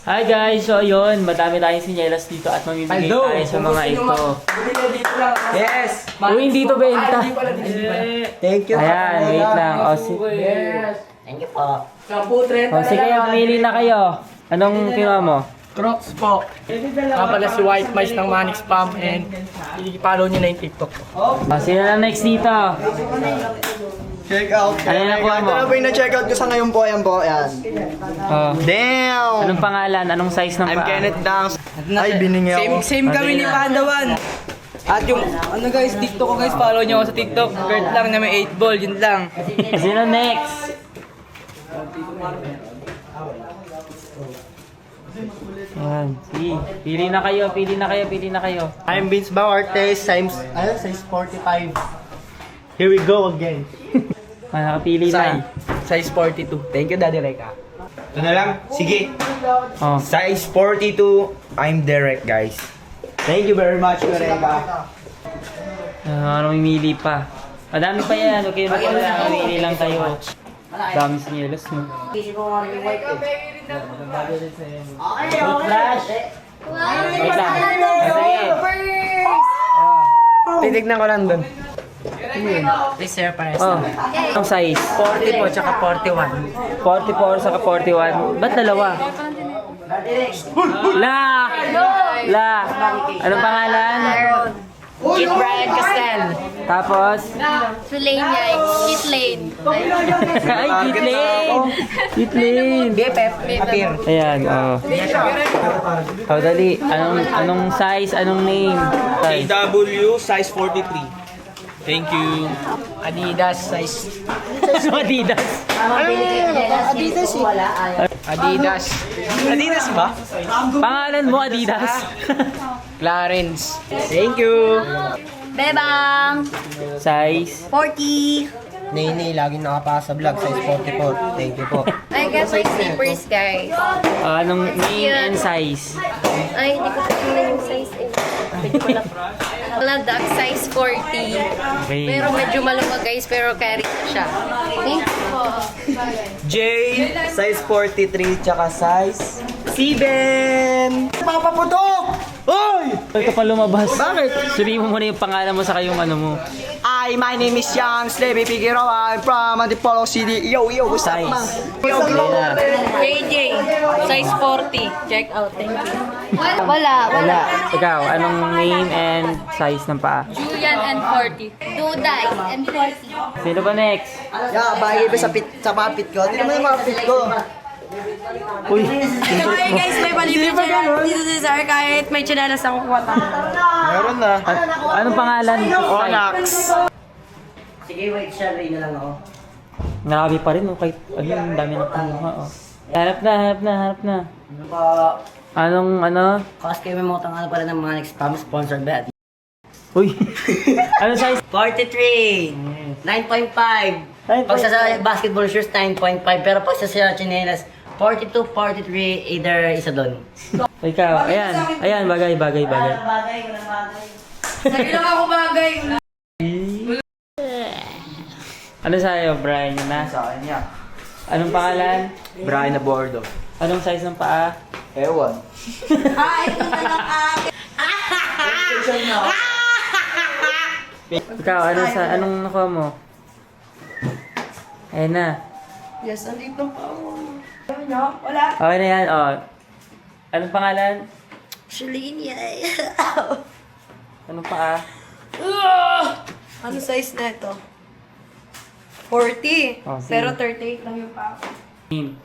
Hi guys! So ayun, madami tayong sinyelas dito at mamimigay tayo sa mga ito. Yes! Uy, hindi to benta. Thank you. Ayan, wait lang. O, Thank you po. sige, pumili na kayo. Anong kinuha mo? Crocs po. Pala si White Mice ng Manix Spam and i-follow nyo na yung TikTok ko. Sino na next dito? Check out. Ano na nakuha mo? Ito na po yung na-check out ko sa ngayon po. Ayan po. Ayan. Oh. Damn! Anong pangalan? Anong size ng I'm paa? Kenneth Dang. Ay, biningi ako. Same kami ni Pandawan. At yung, ano guys, TikTok ko guys, follow nyo ako sa TikTok. Kurt lang na may 8 ball, yun lang. Sino next? Ayan, sige. Pili na kayo, pili na kayo, pili na kayo. I'm Vince Baortes, size 45. Here we go again. Nakapili na. Size 42. Thank you, Daddy Reka. Ito na lang? Sige. Oh. Size 42, I'm Derek, guys. Thank you very much, Kureka. Ano mamimili pa? Madami pa yan. Okay, mamimili lang tayo. Dami sinyelas mo. Flash! Wait lang. Sige. Titignan ko lang dun. Please sir, pares Oh. Ang size? 40 po, tsaka 41. 44 saka 41. Ba't dalawa? La! La! Anong pangalan? Kit Brian Castel. Tapos? Sulenya, Kit Lane. Ay, Kitlane! Kitlane! BFF, appear. Ayan, oh. Oh, dali. Anong size? Anong name? Size. KW, size 43. Thank you. Adidas size. Adidas. Adidas. Adidas ba? Pangalan mo, Adidas. Clarence. Thank you. Bebang! Size. 40! Nini, laging nakapasa sa vlog, size 44. Thank you po. I got my slippers, guys. Anong name and size? Ay, hindi ko pa tingnan yung size eh. Medyo malak. Ladak, size 40. Okay. Pero medyo maluwag guys, pero carry na siya. Thank you po. J, size 43, tsaka size 7. Papaputok! Oy! Ito pa lumabas. Bakit? Sabihin mo muna yung pangalan mo saka yung ano mo. Hi, my name is Jan Slevy Figueroa. I'm from Antipolo City. Yo, what's up, Size. man? Ayan na. JJ, size 40. Check out, thank you. Wala. Ikaw, anong name and size ng paa? Julian and 40. Duday and 40. Sino ba next? Yeah, bagay ba sa papit ko? Hindi naman yung mga fit ko. Uy, Okay guys, may palibig dito si Sir kahit may chinelas ako kuha tayo. Meron na. anong pangalan? Onyx. Sige, wait, Sherry na lang ako. Grabe pa rin, oh. Kahit, ang dami ng kumuha, oh. Harap na. Anong, ano? Kasi kayo may motong ano pala ng Manix Spam sponsored by Uy, anong size? 43! 9.5! Pag sa basketball shoes, 9.5. Pero pag sa chinelas, 42, 43, either isa doon. Ikaw, ayan, bagay. Bagay, walang bagay. Sabi lang ako bagay. Ano sa'yo, Brian? Yun na? Sa akin yan. Anong pangalan? Brian Abordo. Anong size ng paa? Ewan. Ikaw, anong nakuha mo? Ayan na. Yes, andito pa ako. Okay na yan, oh. Anong pangalan? Shalini Anong paa? Ano size na ito? 40. Oh, sige. Pero 38 lang yung pa ako. Name.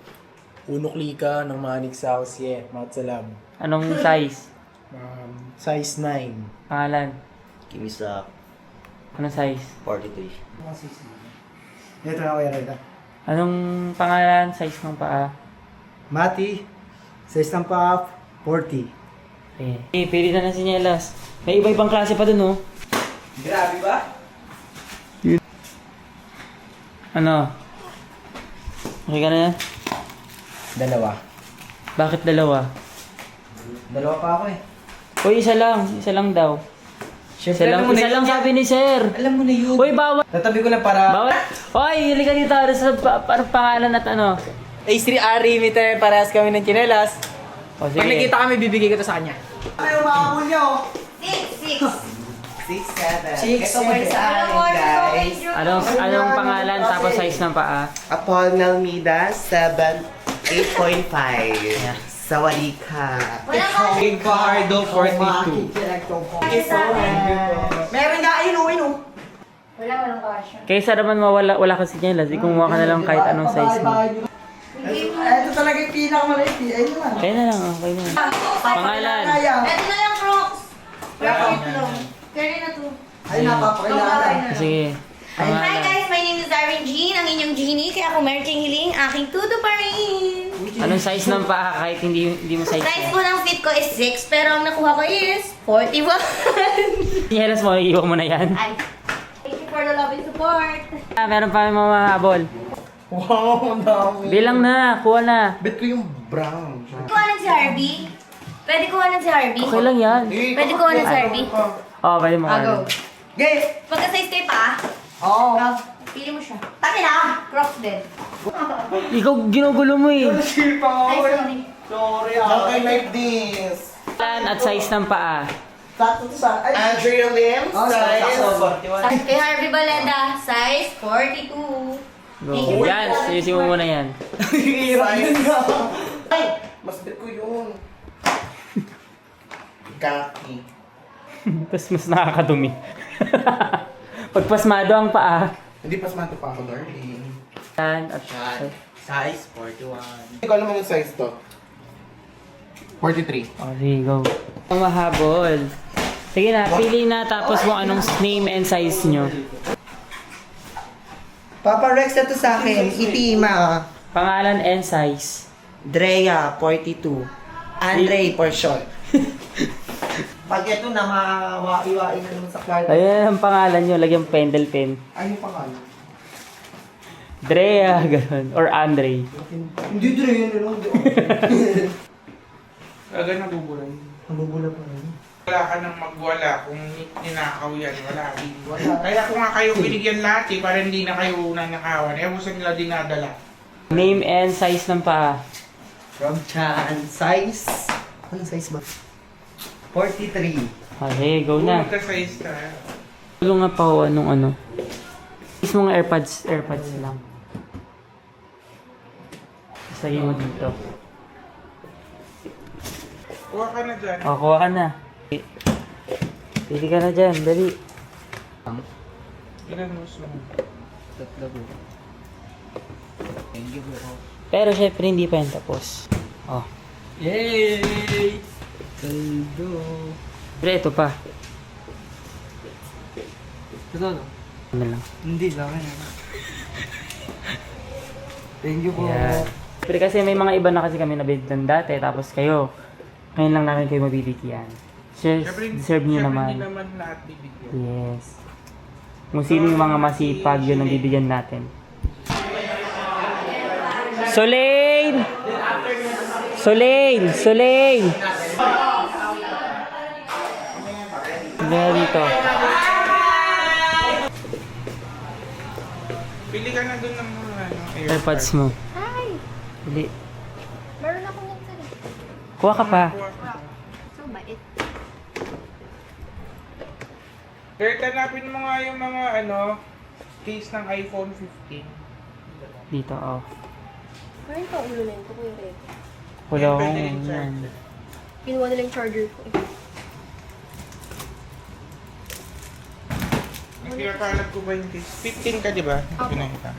Unok Lika ng Manix House, yeah. Matsalam. Anong size? Size 9. Pangalan? Kimisa Anong size? 43. Ito na kuya Reda. Anong pangalan? Size ng paa? Mati, size ng pa 40. Eh, pili na ng sinyelas. May iba-ibang klase pa dun, oh. Grabe ba? Ano? Okay ka na yan? Dalawa. Bakit dalawa? Dalawa pa ako eh. Uy, isa lang daw. Isa lang sabi ni sir. Alam mo na yun. Uy, bawal. Tatabi ko lang para... Bawal. Uy, hili ka dito. Ano sa pangalan at ano? H3R Limited, parehas kami ng chinelas. O Pag sige. nakita kami, bibigay ko to sa kanya. Ay, umabol niyo. 6, 6, 7. 7. Guys. Anong pangalan tapos size ng paa? Apol Nalmida, 7, 8.5. Sawali ka. King Fajardo, 42. Meron nga, ayun. Walang kasha. Kaysa naman wala kasi chinelas, kumuha ka na lang kahit anong size mo. Ito talaga yung pinakamaliit. Ayun na. Kaya na lang, okay na. Pangalan. Kaya. Ito na lang, Crocs. Perfect lang. Carry na to. Ay, napapakailangan. Sige. Hi Pangalan. guys, my name is Darren Jean, ang inyong genie. Kaya kung meron kayong hiling, aking tuto pa rin. Anong size ng paa kahit hindi mo size Size mo? po ng fit ko is 6, pero ang nakuha ko is 41. Chinelas mo, iiwan mo na yan. Ay, thank you for the love and support. Meron pa mga mahabol. Wow, ang dami. Bilang na, kuha na. Bet ko yung brown. Kuhanan si Harvey. Pwede kuhanan si Harvey. Okay lang yan. Pwede kuhanan si Harvey. Oo, pwede mo kuha. Gay! Pagka-size kayo pa, Oo. pili mo siya. Taki na! Crocs din. Ikaw, ginugulo mo eh. Sipa Ay, ako. sorry. Sorry Okay, like this. Pangalan at size ng paa. Sakto to sa... Ay! Andrea Lim, size. Kay Harvey Baleda, size 42. Go. Yan, siyusin mo muna yan. Hirap yun nga. Mas bet ko yun. Kaki. Tapos mas nakakadumi. Pagpasmado ang paa. Hindi pas mato pa ako, darling. Yan, at Size 41. Hindi ko alam yung size to. 43. oh, sige, go. Ang mahabol. Sige na, pili na tapos kung anong name and size nyo. Papa Rex na to sa akin. Itima. Pangalan and size. Drea, 42. Andre, for short. Pag ito na mawaiwain na naman sa Clark. Ayan ang pangalan nyo, lagyan pendel pen. Ay, yung pangalan. Drea, gano'n. Or Andre. Hindi Drea yun, ano? Aga nabuburay. Nabubula pa rin. Wala ka nang magwala kung ninakaw yan. Wala. Kaya kung nga kayo binigyan lahat para hindi na kayo nanakawan. Eh, gusto nila dinadala. Name and size ng paa. From Chan. Size? Anong size ba? 43. Okay, go na. Magka-size tayo. Tulong nga pa ako anong ano. Is mga AirPods lang. Isagay mo dito. Kuha ka na dyan. O, kuha ka na. Pili ka na dyan, dali. Ilan mo sa Pero syempre hindi pa yan tapos. Oh. Yay! Kaldo. Pero ito pa. Ito no? Ano lang. Hindi, sa akin. Thank you po. Yeah. Pero kasi may mga iba na kasi kami nabigyan dati tapos kayo. Ngayon lang namin kayo mabibigyan. Deserve nyo naman. Hindi naman lahat bibigyan. Yes. Kung sino yung mga masipag, yun ang bibigyan natin. Solane! Solane! Solane! Hindi na dito. Pili ka na dun ng mga AirPods mo. Hi! Hindi. Meron akong nagtali. Kuha ka pa. So, bait. Kaya tanapin mo nga yung mga case ng iPhone 15. Dito, oh. Meron pa ulo na yun. Ito ko yung red. Wala Pwede akong rin yan. charger. Kinuha nila yung charger ko. Nakakalat ko ba yung case? 15 ka, di ba? Pinakita.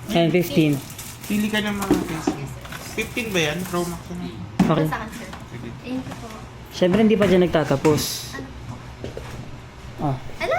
Yan, 15. Pili ka ng mga case. 15 ba yan? Pro Max na. Okay. Sa answer. Sige. Thank you po. Siyempre hindi pa dyan nagtatapos. Oh. Ano?